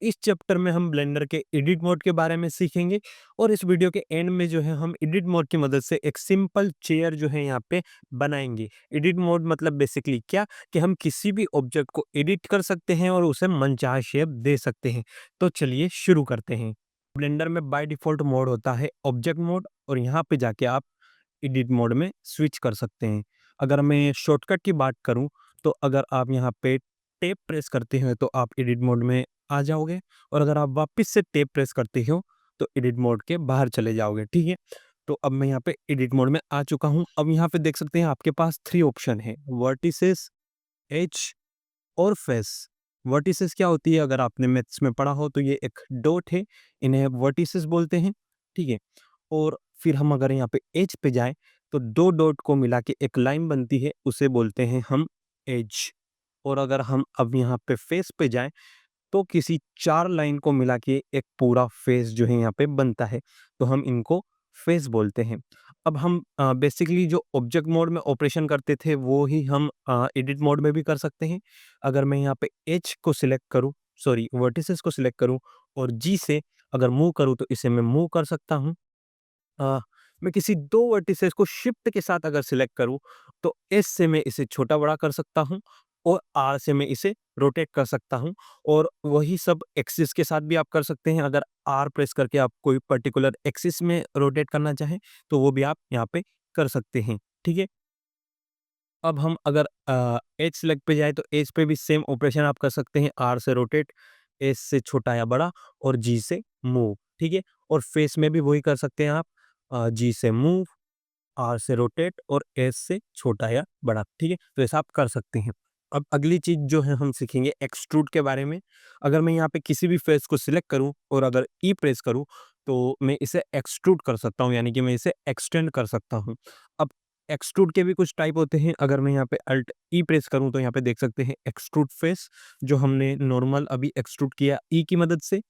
इस चैप्टर में हम ब्लेंडर के एडिट मोड के बारे में सीखेंगे और इस वीडियो के एंड में जो है हम एडिट मोड की मदद से एक सिंपल चेयर जो है यहाँ पे बनाएंगे। एडिट मोड मतलब बेसिकली क्या कि हम किसी भी ऑब्जेक्ट को एडिट कर सकते हैं और उसे मनचाहा शेप दे सकते हैं। तो चलिए शुरू करते हैं। ब्लेंडर में बाय डिफॉल्ट मोड होता है ऑब्जेक्ट मोड और यहाँ पे जाके आप एडिट मोड में स्विच कर सकते हैं। अगर मैं शॉर्टकट की बात करूं तो अगर आप यहाँ पे टेप प्रेस करते हैं तो आप एडिट मोड में आ जाओगे और अगर आप वापस से टेप प्रेस करते हो तो एडिट मोड के बाहर चले जाओगे। ठीक है, तो अब मैं यहाँ पे एडिट मोड में आ चुका हूँ। अब यहाँ पे देख सकते हैं आपके पास 3 ऑप्शन है, वर्टिसेस, एज और फेस। वर्टिसेस क्या होती है, अगर आपने मैथ्स में पढ़ा हो तो ये एक डॉट है, इन्हें वर्टिसेस बोलते हैं। ठीक है, और फिर हम अगर यहाँ पे एज पे जाएं तो 2 डॉट को मिला के एक लाइन बनती है, उसे बोलते हैं हम एज। और अगर हम अब यहाँ पे फेस पे जाएं तो किसी 4 लाइन को मिला के एक पूरा फेस जो है यहाँ पे बनता है, तो हम इनको फेस बोलते हैं। अब हम बेसिकली जो ऑब्जेक्ट मोड में ऑपरेशन करते थे वो ही हम एडिट मोड में भी कर सकते हैं। अगर मैं यहाँ पे एज को सिलेक्ट करूँ, सॉरी वर्टिसेस को सिलेक्ट करूँ और जी से अगर मूव करूँ तो इसे मैं मूव कर सकता हूँ। मैं किसी 2 वर्टिसेस को शिफ्ट के साथ अगर सिलेक्ट करूँ तो एस से मैं इसे छोटा-बड़ा कर सकता हूँ और आर से मैं इसे रोटेट कर सकता हूँ और वही सब एक्सिस के साथ भी आप कर सकते हैं। अगर आर प्रेस करके आप कोई पर्टिकुलर एक्सिस में रोटेट करना चाहें तो वो भी आप यहाँ पे कर सकते हैं। ठीक है? अब हम अगर एज सेलेक्ट पे जाए तो एज पे भी सेम ऑपरेशन आप कर सकते हैं, आर से रोटेट, एस से छोटा या बड़ा और जी से मूव। ठीक है? और फेस में भी वही कर सकते हैं आप, जी से मूव, आर से रोटेट और एस से छोटा या बड़ा। ठीक है, तो ऐसा आप कर सकते हैं। अब अगली चीज जो है हम सीखेंगे एक्सट्रूड के बारे में। अगर मैं यहाँ पे किसी भी फेस को सिलेक्ट करूँ और अगर ई प्रेस करूँ तो मैं इसे एक्सट्रूड कर सकता हूँ, यानी कि मैं इसे एक्सटेंड कर सकता हूँ। अब एक्सट्रूड के भी कुछ टाइप होते हैं। अगर मैं यहाँ पे अल्ट ई प्रेस करूँ तो यहाँ पे देख सकते हैं एक्सट्रूड फेस, जो हमने नॉर्मल अभी एक्सट्रूड किया ई की मदद से।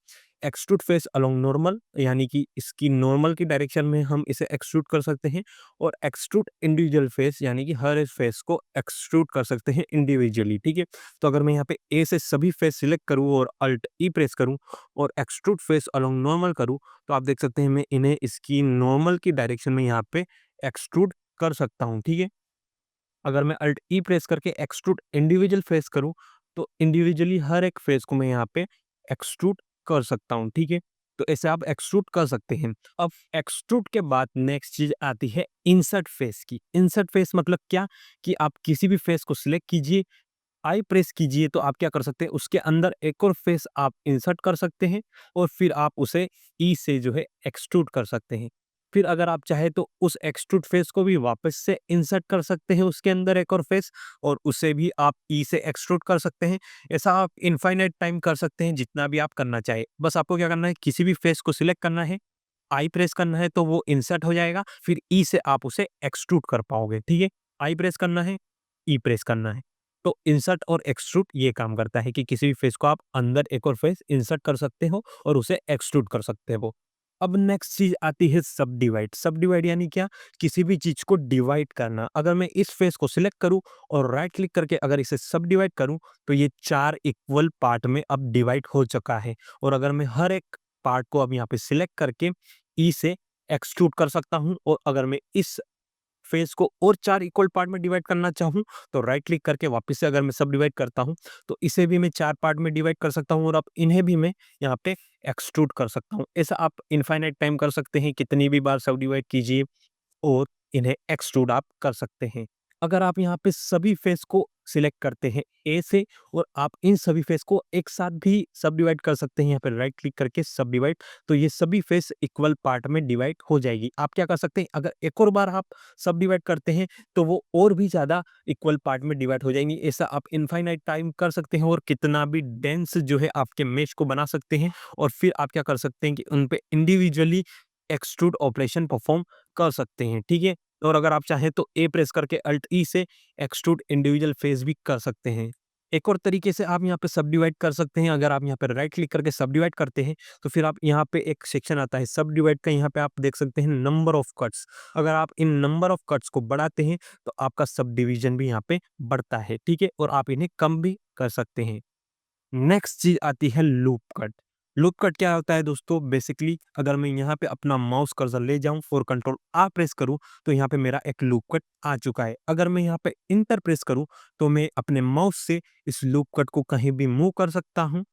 एक्सट्रूड फेस अलोंग नॉर्मल, यानी कि इसकी नॉर्मल की डायरेक्शन में हम इसे एक्सट्रूड कर सकते हैं। और एक्सट्रूड इंडिविजुअल फेस, यानी कि हर एक फेस को एक्सट्रूड कर सकते हैं इंडिविजुअली। ठीक है, तो अगर मैं यहाँ पे ए से सभी फेस सिलेक्ट करूँ और अल्ट ई प्रेस करूँ और एक्सट्रूड फेस अलोंग नॉर्मल करूँ तो आप देख सकते हैं मैं इन्हें इसकी नॉर्मल की डायरेक्शन में यहाँ पे एक्सट्रूड कर सकता हूँ। ठीक है, अगर मैं अल्ट ई प्रेस करके एक्सट्रूड इंडिविजुअल फेस करूँ तो इंडिविजुअली हर एक फेस को मैं यहाँ पे एक्सट्रूड कर सकता हूँ। ठीक है, तो ऐसे आप एक्सट्रूड कर सकते हैं। अब एक्सट्रूड के बाद नेक्स्ट चीज आती है इंसर्ट फेस की। इंसर्ट फेस मतलब क्या कि आप किसी भी फेस को सिलेक्ट कीजिए, आई प्रेस कीजिए तो आप क्या कर सकते हैं, उसके अंदर एक और फेस आप इंसर्ट कर सकते हैं और फिर आप उसे ई से जो है एक्सट्रूड कर सकते हैं। फिर अगर आप चाहे तो उस एक्सट्रूड फेस को भी वापस से इंसर्ट कर सकते हैं उसके अंदर एक और फेस, और उसे भी आप ई से एक्सट्रूड कर सकते हैं। ऐसा आप इनफाइनाइट टाइम कर सकते हैं, जितना भी आप करना चाहे। बस आपको क्या करना है, किसी भी फेस को सिलेक्ट करना है, आई प्रेस करना है तो वो इंसर्ट हो जाएगा, फिर ई से आप उसे एक्सट्रूड कर पाओगे। ठीक है, आई प्रेस करना है, ई प्रेस करना है। तो इंसर्ट और एक्सट्रूड ये काम करता है कि किसी भी फेस को आप अंदर एक और फेस इंसर्ट कर सकते हो और उसे एक्सट्रूड कर सकते हो। अब नेक्स्ट चीज आती है सब डिवाइड। सब डिवाइड यानी क्या, किसी भी चीज को डिवाइड करना। अगर मैं इस फेस को सिलेक्ट करूं और राइट क्लिक करके अगर इसे सब डिवाइड करूं तो ये 4 इक्वल पार्ट में अब डिवाइड हो चुका है। और अगर मैं हर एक पार्ट को अब यहाँ पे सिलेक्ट करके ई से एक्सट्रूड कर सकता हूं, और अगर मैं इस फेस को और 4 इक्वल पार्ट में डिवाइड करना चाहूँ तो राइट क्लिक करके वापस से अगर मैं सब डिवाइड करता हूँ तो इसे भी मैं 4 पार्ट में डिवाइड कर सकता हूँ और अब इन्हें भी मैं यहाँ पे एक्सट्रूड कर सकता हूँ। ऐसा आप इनफाइनाइट टाइम कर सकते हैं, कितनी भी बार सब डिवाइड कीजिए और इन्हें एक्सट्रूड आप कर सकते हैं। अगर आप यहाँ पे सभी फेस को सिलेक्ट करते हैं ए से और आप इन सभी फेस को एक साथ भी सब डिवाइड कर सकते हैं, यहाँ पे राइट क्लिक करके सब डिवाइड, तो ये सभी फेस इक्वल पार्ट में डिवाइड हो जाएगी। आप क्या कर सकते हैं, अगर एक और बार आप सब डिवाइड करते हैं तो वो और भी ज़्यादा इक्वल पार्ट में डिवाइड हो जाएंगी। ऐसा आप इनफाइनाइट टाइम कर सकते हैं और कितना भी डेंस जो है आपके मेश को बना सकते हैं, और फिर आप क्या कर सकते हैं कि उन पे इंडिविजुअली एक्सट्रूड ऑपरेशन परफॉर्म कर सकते हैं। ठीक है, और अगर आप चाहें तो ए प्रेस करके अल्ट ई से एक्सट्रूड इंडिविजुअल फेस भी कर सकते हैं। एक और तरीके से आप यहाँ पे सब डिवाइड कर सकते हैं। अगर आप यहाँ पे राइट क्लिक करके सब डिवाइड करते हैं तो फिर आप यहाँ पे एक सेक्शन आता है सब डिवाइड का, यहाँ पे आप देख सकते हैं नंबर ऑफ कट्स। अगर आप इन नंबर ऑफ कट्स को बढ़ाते हैं तो आपका सब डिवीजन भी यहाँ पे बढ़ता है। ठीक है, और आप इन्हें कम भी कर सकते हैं। नेक्स्ट चीज आती है लूप कट। लूप कट क्या होता है दोस्तों? बेसिकली अगर मैं यहाँ पे अपना माउस कर्सर ले जाऊं और कंट्रोल आर प्रेस करूं तो यहाँ पे मेरा एक लूप कट आ चुका है। अगर मैं यहाँ पे इंटर प्रेस करूं तो मैं अपने माउस से इस लूप कट को कहीं भी मूव कर सकता हूं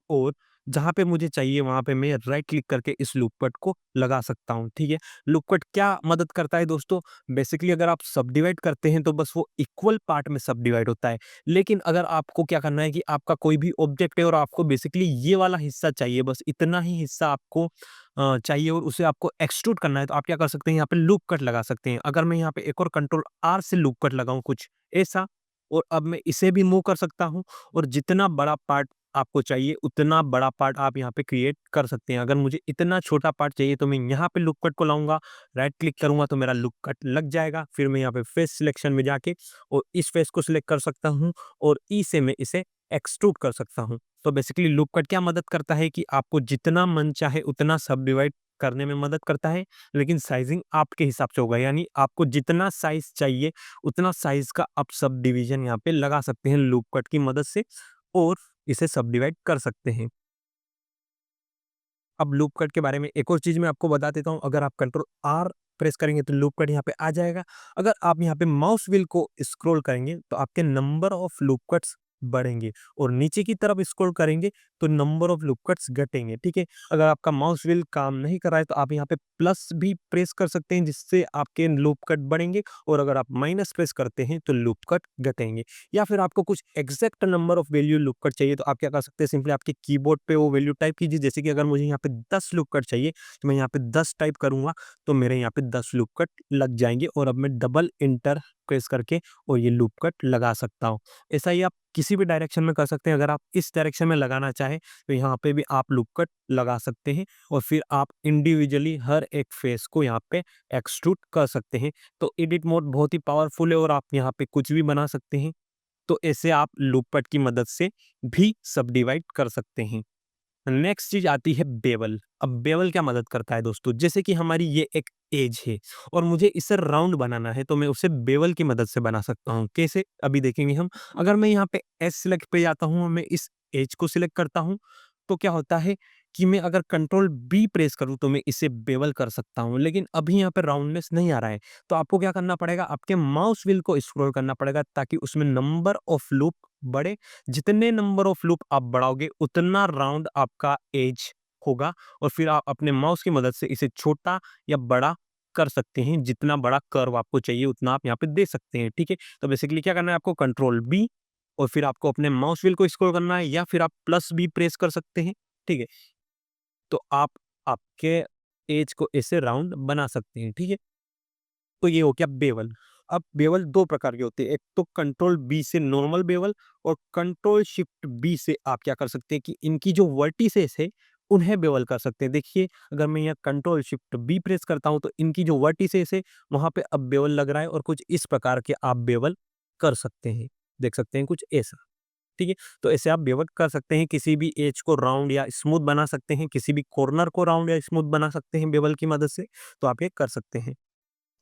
और जहाँ पे मुझे चाहिए वहाँ पे मैं राइट क्लिक करके इस लूप कट को लगा सकता हूँ, ठीक है। लूप कट क्या मदद करता है दोस्तों? बेसिकली अगर आप सब डिवाइड करते हैं तो बस वो इक्वल पार्ट में सब डिवाइड होता है। लेकिन अगर आपको क्या करना है कि आपका कोई भी ऑब्जेक्ट है और आपको बेसिकली ये वाला हिस्सा चाहिए, बस इतना ही हिस्सा आपको चाहिए और उसे आपको एक्सट्रूड करना है, तो आप क्या कर सकते हैं, यहाँ पे लूप कट लगा सकते हैं। अगर मैं यहाँ पे एक और कंट्रोल आर से लूप कट लगाऊं कुछ ऐसा, और अब मैं इसे भी मूव कर सकता हूँ और जितना बड़ा पार्ट आपको चाहिए उतना बड़ा पार्ट आप यहाँ पे क्रिएट कर सकते हैं। अगर मुझे इतना छोटा पार्ट चाहिए तो मैं यहाँ पे लूप कट को लाऊंगा, राइट क्लिक करूंगा तो मेरा लूप कट लग जाएगा। फिर मैं यहाँ पे फेस सिलेक्शन में जाके और इस फेस को सिलेक्ट कर सकता हूँ और ई से मैं इसे एक्सट्रूड कर सकता हूँ। तो बेसिकली लूप कट क्या मदद करता है कि आपको जितना मन चाहे उतना सब डिवाइड करने में मदद करता है, लेकिन साइजिंग आपके हिसाब से होगा, यानी आपको जितना साइज चाहिए उतना साइज का आप सब डिवीजन यहाँ पे लगा सकते हैं लूप कट की मदद से और इसे सब डिवाइड कर सकते हैं। अब लूप कट के बारे में एक और चीज़ मैं आपको बता देता हूँ। अगर आप कंट्रोल आर प्रेस करेंगे तो लूप कट यहाँ पे आ जाएगा। अगर आप यहाँ पे माउस व्हील को स्क्रॉल करेंगे तो आपके नंबर ऑफ लूप कट्स बढ़ेंगे और नीचे की तरफ स्क्रॉल करेंगे तो नंबर ऑफ लूप कट्स घटेंगे, ठीक है। अगर आपका माउस व्हील काम नहीं कर रहा है तो आप यहाँ पे प्लस भी प्रेस कर सकते हैं जिससे आपके लूप कट बढ़ेंगे, और अगर आप माइनस प्रेस करते हैं तो लूप कट घटेंगे। या फिर आपको कुछ exact number of value loop cut चाहिए तो आप क्या कर सकते हैं, सिंपली आपके कीबोर्ड पे वो वैल्यू टाइप कीजिए। जैसे कि अगर मुझे यहाँ पे 10 लूप कट चाहिए तो मैं यहाँ पे 10 टाइप करूंगा तो मेरे यहाँ पे 10 लूप कट लग जाएंगे और अब मैं डबल इंटर प्रेस करके और ये लूप कट लगा सकता हूँ। ऐसा ही आप किसी भी डायरेक्शन में कर सकते हैं। अगर आप इस डायरेक्शन में लगाना चाहें तो यहाँ पे भी आप लूप कट लगा सकते हैं और फिर आप इंडिविजुअली हर एक फेस को यहाँ पे एक्सट्रूड कर सकते हैं। तो एडिट मोड बहुत ही पावरफुल है और आप यहाँ पे कुछ भी बना सकते हैं। तो ऐसे आप लूप कट की मदद से भी सब डिवाइड कर सकते हैं। नेक्स्ट चीज आती है बेवल। अब बेवल क्या मदद करता है दोस्तों? जैसे कि हमारी ये एक एज है और मुझे इसे राउंड बनाना है तो मैं उसे बेवल की मदद से बना सकता हूँ। कैसे? अभी देखेंगे हम। अगर मैं यहाँ पे एज सिलेक्ट पे जाता हूँ और मैं इस एज को सिलेक्ट करता हूँ तो क्या होता है कि मैं अगर कंट्रोल बी प्रेस करूँ तो मैं इसे बेवल कर सकता हूँ, लेकिन अभी यहाँ पे राउंडनेस नहीं आ रहा है। तो आपको क्या करना पड़ेगा, आपके माउस व्हील को स्क्रॉल करना पड़ेगा ताकि उसमें नंबर ऑफ लूप बढ़े। जितने नंबर ऑफ लूप आप बढ़ाओगे उतना राउंड आपका एज होगा और फिर आप अपने माउस की मदद से इसे छोटा या बड़ा कर सकते हैं। जितना बड़ा कर्व आपको चाहिए उतना आप यहाँ पे दे सकते हैं, ठीक है। तो बेसिकली क्या करना है, आपको कंट्रोल बी और फिर आपको अपने माउस व्हील को स्क्रॉल करना है या फिर आप प्लस बी प्रेस कर सकते हैं, ठीक है। तो आप आपके एज को ऐसे राउंड बना सकते हैं, ठीक है। तो ये हो गया बेवल। अब बेवल दो प्रकार के होते हैं, एक तो कंट्रोल बी से नॉर्मल बेवल और कंट्रोल शिफ्ट बी से आप क्या कर सकते हैं कि इनकी जो वर्टिसेस है उन्हें बेवल कर सकते हैं। देखिए अगर मैं यहाँ कंट्रोल शिफ्ट बी प्रेस करता हूँ तो इनकी जो वर्टिसेस है वहां पे अब बेवल लग रहा है और कुछ इस प्रकार के आप बेवल कर सकते हैं। देख सकते हैं कुछ ऐसा, ठीक है। तो ऐसे आप बेवल कर सकते हैं, किसी भी एज को राउंड या स्मूथ बना सकते हैं, किसी भी कॉर्नर को राउंड या स्मूथ बना सकते हैं बेवल की मदद से। तो आप ये कर सकते हैं।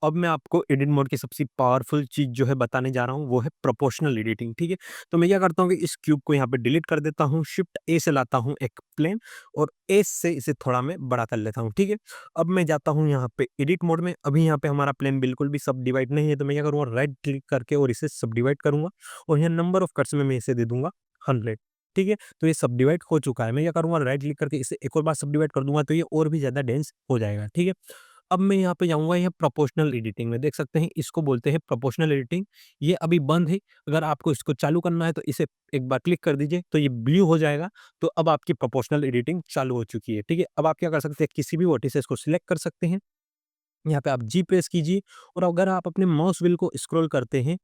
अब मैं आपको एडिट मोड की सबसे पावरफुल चीज़ जो है बताने जा रहा हूँ वो है प्रोपोर्शनल एडिटिंग, ठीक है। तो मैं क्या करता हूँ कि इस क्यूब को यहाँ पे डिलीट कर देता हूँ, शिफ्ट ए से लाता हूँ एक प्लेन और एस से इसे थोड़ा मैं बड़ा कर लेता हूँ, ठीक है। अब मैं जाता हूँ यहाँ पे एडिट मोड में। अभी यहाँ पे हमारा प्लेन बिल्कुल भी सब डिवाइड नहीं है तो मैं क्या करूँगा, राइट क्लिक करके और इसे सब डिवाइड करूंगा और यहाँ नंबर ऑफ कट्स में मैं इसे दे दूंगा 100, ठीक है। तो ये सब डिवाइड हो चुका है। मैं क्या करूँगा, राइट क्लिक करके इसे एक और बार सब डिवाइड कर दूंगा तो ये और भी ज़्यादा डेंस हो जाएगा, ठीक है। अब मैं यहाँ पे जाऊँगा यहाँ प्रोपोर्शनल एडिटिंग में, देख सकते हैं इसको बोलते हैं प्रोपोर्शनल एडिटिंग। ये अभी बंद है, अगर आपको इसको चालू करना है तो इसे एक बार क्लिक कर दीजिए तो ये ब्लू हो जाएगा। तो अब आपकी प्रोपोर्शनल एडिटिंग चालू हो चुकी है, ठीक है। अब आप क्या कर सकते हैं, किसी भी वर्टिसेस को सिलेक्ट कर सकते हैं, यहाँ पे आप जी प्रेस कीजिए और अगर आप अपने माउस व्हील को स्क्रॉल करते हैं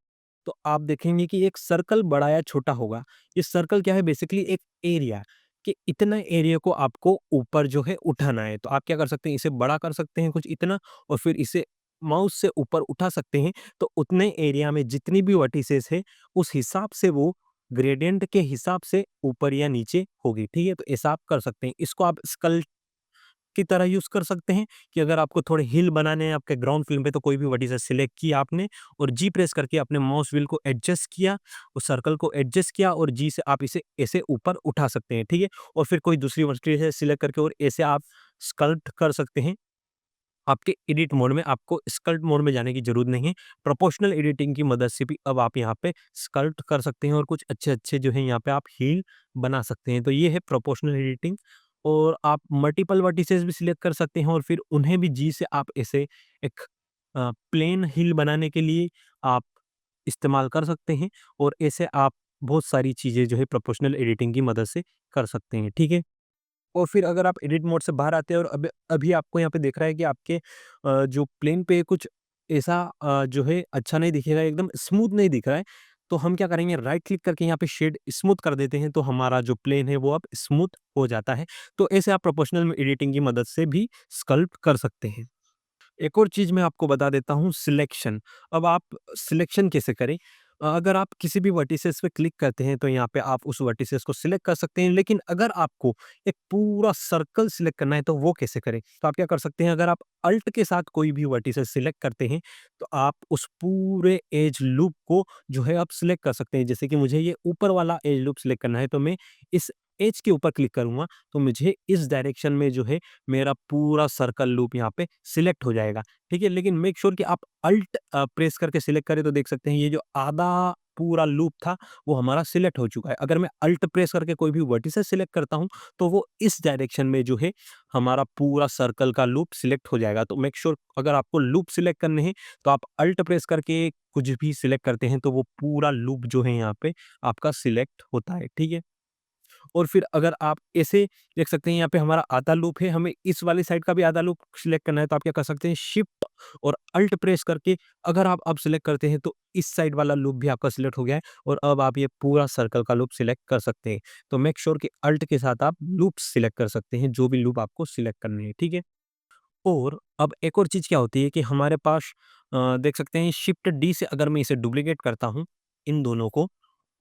तो आप देखेंगे कि एक सर्कल बड़ा या छोटा होगा। ये सर्कल क्या है, बेसिकली एक एरिया कि इतना एरिया को आपको ऊपर जो है उठाना है। तो आप क्या कर सकते हैं, इसे बड़ा कर सकते हैं कुछ इतना और फिर इसे माउस से ऊपर उठा सकते हैं। तो उतने एरिया में जितनी भी वर्टिसेस है उस हिसाब से वो ग्रेडियंट के हिसाब से ऊपर या नीचे होगी, ठीक है। तो ऐसा आप कर सकते हैं। इसको आप स्कल की तरह यूज़ कर सकते हैं कि अगर आपको थोड़े हिल बनाने हैं आपके ग्राउंड प्लेन पे, तो कोई भी वर्टिसेस सिलेक्ट किया आपने और जी प्रेस करके अपने माउस व्हील को एडजस्ट किया, उस सर्कल को एडजस्ट किया और जी से आप इसे ऐसे ऊपर उठा सकते हैं, ठीक है? और फिर कोई दूसरी वर्टिसेस सिलेक्ट करके और ऐसे आप स्कल्प्ट कर सकते हैं। आपके एडिट मोड में आपको स्कल्प्ट मोड में जाने की ज़रूरत नहीं है। प्रोपोर्शनल एडिटिंग की मदद से भी अब आप यहाँ पे स्कल्प्ट कर सकते हैं और कुछ अच्छे-अच्छे जो है यहाँ पे आप हील बना सकते हैं। तो ये है प्रोपोर्शनल एडिटिंग। और आप मल्टीपल वर्टिसेस भी सिलेक्ट कर सकते हैं और फिर उन्हें भी जी से आप ऐसे एक प्लेन हील बनाने के लिए आप इस्तेमाल कर सकते हैं और ऐसे आप बहुत सारी चीज़ें जो है प्रोपोर्शनल एडिटिंग की मदद से कर सकते हैं, ठीक है? और फिर अगर आप एडिट मोड से बाहर आते हैं और अभी आपको यहाँ पे दिख रहा है कि आपके जो प्लेन पे कुछ ऐसा जो है अच्छा नहीं दिखेगा, एकदम स्मूथ नहीं दिख रहा है, तो हम क्या करेंगे, राइट क्लिक करके यहाँ पे शेड स्मूथ कर देते हैं, तो हमारा जो प्लेन है वो अब स्मूथ हो जाता है। तो ऐसे आप प्रोपोर्शनल एडिटिंग की मदद से भी स्कल्प्ट कर सकते हैं। एक और चीज़ मैं आपको बता देता हूँ, सिलेक्शन। अब आप सिलेक्शन कैसे करें? अगर आप किसी भी वर्टिसेस पे क्लिक करते हैं तो यहाँ पे आप उस वर्टिसेस को सिलेक्ट कर सकते हैं, लेकिन अगर आपको एक पूरा सर्कल सिलेक्ट करना है तो वो कैसे करें? तो आप क्या कर सकते हैं, अगर आप अल्ट के साथ कोई भी वर्टिसेस सिलेक्ट करते हैं तो आप उस पूरे एज लूप को जो है आप सिलेक्ट कर सकते हैं। जैसे कि मुझे ये ऊपर वाला एज लूप सिलेक्ट करना है तो मैं इस एज के ऊपर क्लिक करूँगा, तो मुझे इस डायरेक्शन में जो है मेरा पूरा सर्कल लूप यहाँ पे सिलेक्ट हो जाएगा, ठीक है? लेकिन मेक श्योर कि आप अल्ट प्रेस करके सिलेक्ट करें, तो देख सकते हैं ये जो आधा पूरा लूप था वो हमारा सिलेक्ट हो चुका है। अगर मैं अल्ट प्रेस करके कोई भी वर्टिसेस सिलेक्ट करता हूँ तो वो इस डायरेक्शन में जो है हमारा पूरा सर्कल का लूप सिलेक्ट हो जाएगा। तो मेक श्योर अगर आपको लूप सिलेक्ट करने हैं तो आप अल्ट प्रेस करके कुछ भी सिलेक्ट करते हैं तो वो पूरा लूप जो है यहाँ पे आपका सिलेक्ट होता है, ठीक है? और फिर अगर आप ऐसे देख सकते हैं, यहाँ पे हमारा आधा लूप है, हमें इस वाली साइड का भी आधा लूप सिलेक्ट करना है, तो आप क्या कर सकते हैं, शिफ्ट और अल्ट प्रेस करके अगर आप अब सिलेक्ट करते हैं तो इस साइड वाला लूप भी आपका सिलेक्ट हो गया है और अब आप ये पूरा सर्कल का लूप सिलेक्ट कर सकते हैं। तो मेक श्योर कि अल्ट के साथ आप लूप सिलेक्ट कर सकते हैं, जो भी लूप आपको सिलेक्ट करने हैं, ठीक है? और अब एक और चीज़ क्या होती है कि हमारे पास देख सकते हैं, शिफ्ट डी से अगर मैं इसे डुप्लीकेट करता हूँ, इन दोनों को,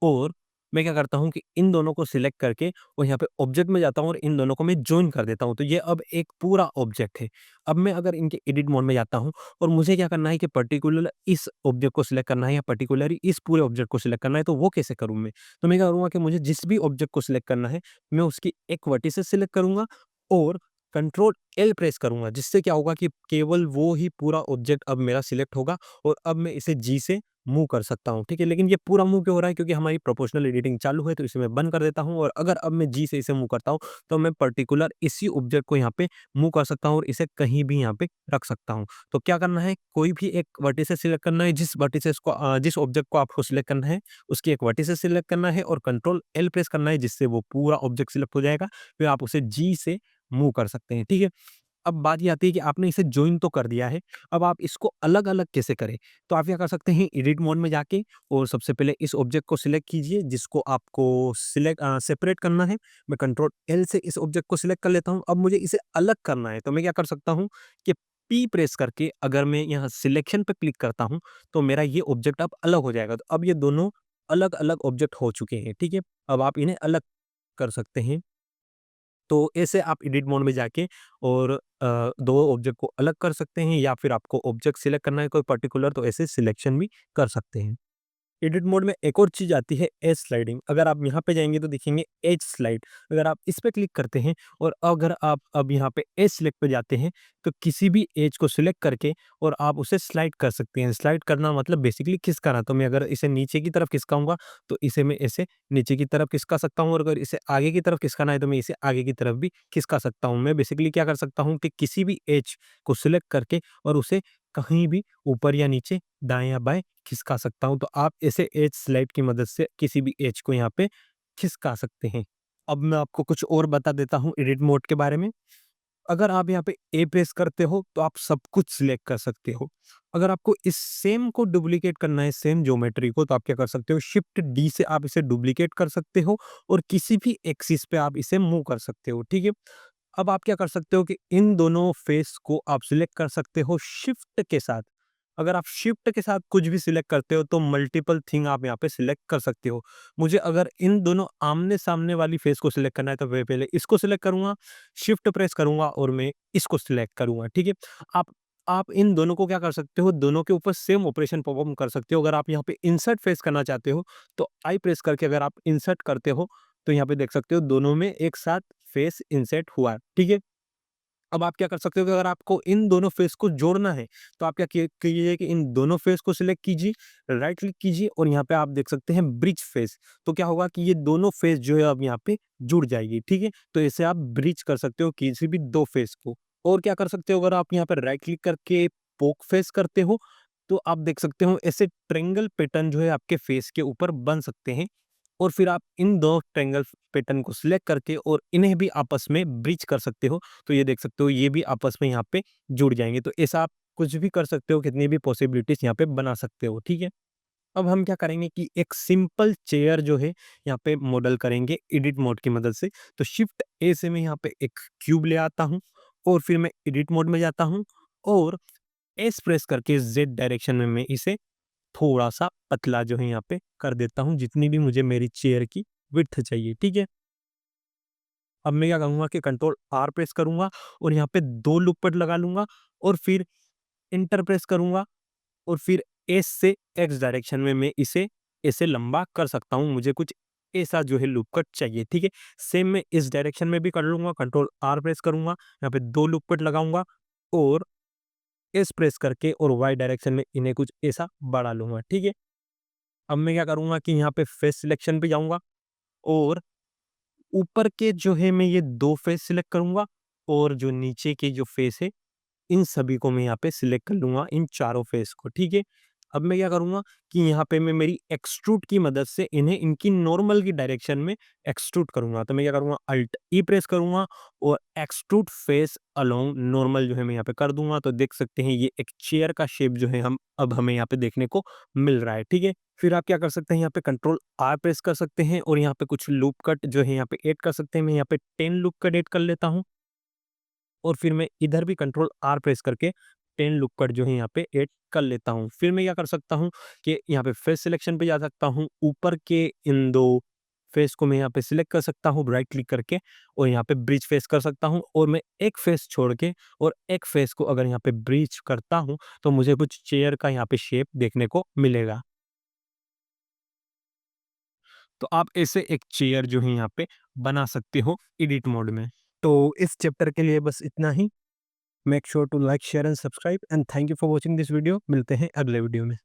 और मैं क्या करता हूँ कि इन दोनों को सिलेक्ट करके और यहाँ पे ऑब्जेक्ट में जाता हूँ और इन दोनों को मैं जॉइन कर देता हूँ, तो ये अब एक पूरा ऑब्जेक्ट है। अब मैं अगर इनके एडिट मोड में जाता हूँ और मुझे क्या करना है कि पर्टिकुलर इस ऑब्जेक्ट को सिलेक्ट करना है या पर्टिकुलरली इस पूरे ऑब्जेक्ट को सिलेक्ट करना है, तो वो कैसे करूँ मैं? तो मैं क्या करूँगा कि मुझे जिस भी ऑब्जेक्ट को सिलेक्ट करना है, मैं उसकी एक वर्टिसेस सिलेक्ट करूँगा और कंट्रोल एल प्रेस करूँगा, जिससे क्या होगा कि केवल वो ही पूरा ऑब्जेक्ट अब मेरा सिलेक्ट होगा और अब मैं इसे जी से मूव कर सकता हूँ, ठीक है? लेकिन ये पूरा मूव क्यों हो रहा है? क्योंकि हमारी प्रोपोर्शनल एडिटिंग चालू है, तो इसे मैं बंद कर देता हूँ और अगर अब मैं जी से इसे मूव करता हूँ, तो मैं पर्टिकुलर इसी ऑब्जेक्ट को यहाँ पे मूव कर सकता हूँ और इसे कहीं भी यहाँ पे रख सकता हूँ। तो क्या करना है, कोई भी एक वर्टिसेस सिलेक्ट करना है, जिस वर्टिसेस को जिस ऑब्जेक्ट को आपको सिलेक्ट करना है, उसकी एक वर्टिसेस सिलेक्ट करना है और कंट्रोल एल प्रेस करना है, जिससे वो पूरा ऑब्जेक्ट सिलेक्ट हो जाएगा। फिर आप उसे जी से मूव कर सकते हैं, ठीक है? अब बात ये आती है कि आपने इसे जॉइन तो कर दिया है, अब आप इसको अलग-अलग कैसे करें? तो आप क्या कर सकते हैं, एडिट मोड में जाके और सबसे पहले इस ऑब्जेक्ट को सिलेक्ट कीजिए जिसको आपको सेपरेट करना है। मैं कंट्रोल एल से इस ऑब्जेक्ट को सिलेक्ट कर लेता हूँ। अब मुझे इसे अलग करना है, तो मैं क्या कर सकता हूँ कि पी प्रेस करके अगर मैं यहाँ सिलेक्शन पे क्लिक करता हूँ, तो मेरा ये ऑब्जेक्ट अब अलग हो जाएगा। तो अब ये दोनों अलग-अलग ऑब्जेक्ट हो चुके हैं, ठीक है? अब आप इन्हें अलग कर सकते हैं। तो ऐसे आप एडिट मोड में जाके और 2 ऑब्जेक्ट को अलग कर सकते हैं या फिर आपको ऑब्जेक्ट सिलेक्ट करना है कोई पर्टिकुलर, तो ऐसे सिलेक्शन भी कर सकते हैं। एडिट मोड में एक और चीज़ आती है, एज स्लाइडिंग। अगर आप यहाँ पे जाएँगे तो देखेंगे एज स्लाइड। अगर आप इस पे क्लिक करते हैं और अगर आप अब यहाँ पे एज सिलेक्ट पे जाते हैं, तो किसी भी एज को सिलेक्ट करके और आप उसे स्लाइड कर सकते हैं। स्लाइड करना मतलब बेसिकली खिसकाना। तो मैं अगर इसे नीचे की तरफ खिसकाऊँगा, तो इसे मैं ऐसे नीचे की तरफ खिसका सकता हूँ और अगर इसे आगे की तरफ खिसकाना है, तो मैं इसे आगे की तरफ भी खिसका सकता हूँ। मैं बेसिकली क्या कर सकता हूँ कि किसी भी एज को सिलेक्ट करके और उसे कहीं भी ऊपर या नीचे, दाएँ या बाएँ खिसका सकता हूँ। तो आप ऐसे एज स्लाइड की मदद से किसी भी एज को यहाँ पे खिसका सकते हैं। अब मैं आपको कुछ और बता देता हूँ एडिट मोड के बारे में। अगर आप यहाँ पे ए प्रेस करते हो तो आप सब कुछ सिलेक्ट कर सकते हो। अगर आपको इस सेम को डुप्लीकेट करना है, सेम ज्योमेट्री को, तो आप क्या कर सकते हो, शिफ्ट डी से आप इसे डुप्लीकेट कर सकते हो और किसी भी एक्सिस पे आप इसे मूव कर सकते हो, ठीक है? अब आप क्या कर सकते हो कि इन दोनों फेस को आप सिलेक्ट कर सकते हो शिफ्ट के साथ। अगर आप शिफ्ट के साथ कुछ भी सिलेक्ट करते हो तो मल्टीपल थिंग आप यहाँ पे सिलेक्ट कर सकते हो। मुझे अगर इन दोनों आमने-सामने वाली फेस को सिलेक्ट करना है तो मैं पहले इसको सिलेक्ट करूँगा, शिफ्ट प्रेस करूँगा और मैं इसको सिलेक्ट करूँगा, ठीक है? आप आप इन दोनों को क्या कर सकते हो, दोनों के ऊपर सेम ऑपरेशन परफॉर्म कर सकते हो। अगर आप यहाँ पे इंसर्ट फेस करना चाहते हो, तो आई प्रेस करके अगर आप इंसर्ट करते हो, तो यहाँ पे देख सकते हो दोनों में एक साथ फेस इंसर्ट हुआ है, ठीक है? अब आप क्या कर सकते हो कि अगर आपको इन दोनों फेस को जोड़ना है, तो आप क्या कीजिए कि इन दोनों फेस को सिलेक्ट कीजिए, राइट क्लिक कीजिए और यहाँ पे आप देख सकते हैं ब्रिज फेस। तो क्या होगा कि ये दोनों फेस जो है अब यहाँ पे जुड़ जाएगी, ठीक है? तो इसे आप ब्रिज कर सकते हो किसी भी 2 फेस को। और क्या कर सकते हो, अगर आप यहाँ पे राइट क्लिक करके पोक फेस करते हो, तो आप देख सकते हो ऐसे ट्रायंगल पैटर्न जो है आपके फेस के ऊपर बन सकते हैं। और फिर आप इन 2 ट्रायंगल पैटर्न को सिलेक्ट करके और इन्हें भी आपस में ब्रिज कर सकते हो। तो ये देख सकते हो ये भी आपस में यहाँ पे जुड़ जाएँगे। तो ऐसा आप कुछ भी कर सकते हो, कितनी भी पॉसिबिलिटीज़ यहाँ पे बना सकते हो, ठीक है? अब हम क्या करेंगे कि एक सिंपल चेयर जो है यहाँ पे मॉडल करेंगे एडिट मोड की मदद से। तो शिफ्ट ए से मैं यहाँ पे एक क्यूब ले आता हूँ और फिर मैं एडिट मोड में जाता हूँ और एस प्रेस करके ज़ेड डायरेक्शन में मैं इसे थोड़ा-सा पतला जो है यहाँ पे कर देता हूँ, जितनी भी मुझे मेरी चेयर की विड्थ चाहिए, ठीक है? अब मैं क्या करूँगा कि कंट्रोल आर प्रेस करूँगा और यहाँ पे 2 लूप कट लगा लूँगा और फिर एंटर प्रेस करूँगा और फिर एस से एक्स डायरेक्शन में मैं इसे ऐसे लंबा कर सकता हूँ। मुझे कुछ ऐसा जो है लूप कट चाहिए, ठीक है? सेम मैं इस डायरेक्शन में भी कर लूँगा, कंट्रोल आर प्रेस करूँगा, यहाँ पे 2 लूप कट लगाऊँगा और एस प्रेस करके और वाई डायरेक्शन में इन्हें कुछ ऐसा बढ़ा लूँगा, ठीक है? अब मैं क्या करूँगा कि यहाँ पे फेस सिलेक्शन पे जाऊँगा और ऊपर के जो है मैं ये 2 फेस सिलेक्ट करूँगा और जो नीचे के जो फेस है, इन सभी को मैं यहाँ पे सिलेक्ट कर लूँगा, इन चारों फेस को, ठीक है? अब मैं क्या करूँगा कि यहाँ पे मैं मेरी एक्सट्रूड की मदद से इन्हें इनकी नॉर्मल की डायरेक्शन में एक्सट्रूड करूँगा। तो मैं क्या करूँगा अल्ट ई प्रेस करूँगा और एक्सट्रूड फेस अलोंग नॉर्मल जो है मैं यहाँ पे कर दूँगा। तो देख सकते हैं ये एक चेयर का शेप जो है हम अब हमें यहाँ पे देखने को मिल रहा है, ठीक है? फिर आप क्या कर सकते हैं, यहाँ पे कंट्रोल आर प्रेस कर सकते हैं और यहाँ पे कुछ लूप कट जो है यहाँ पे ऐड कर सकते हैं। मैं यहाँ पे 10 लूप कट ऐड कर लेता हूँ और फिर मैं इधर भी कंट्रोल आर प्रेस करके 10 लूप कट जो है यहाँ पे ऐड कर लेता हूँ। फिर मैं क्या कर सकता हूँ कि यहाँ पे फेस सिलेक्शन पे जा सकता हूँ। ऊपर के इन 2 फेस को मैं यहाँ पे सिलेक्ट कर सकता हूँ राइट क्लिक करके और यहाँ पे ब्रिज फेस कर सकता हूँ और मैं एक फेस छोड़ के और एक फेस को अगर यहाँ पे ब्रिज करता हूँ, तो मुझे कुछ चेयर का यहाँ पे शेप देखने को मिलेगा। तो आप ऐसे एक चेयर जो है यहाँ पे बना सकते हो एडिट मोड में। तो इस चैप्टर के लिए बस इतना ही। Make sure to like share and subscribe and thank you for watching this video. मिलते हैं अगले वीडियो में।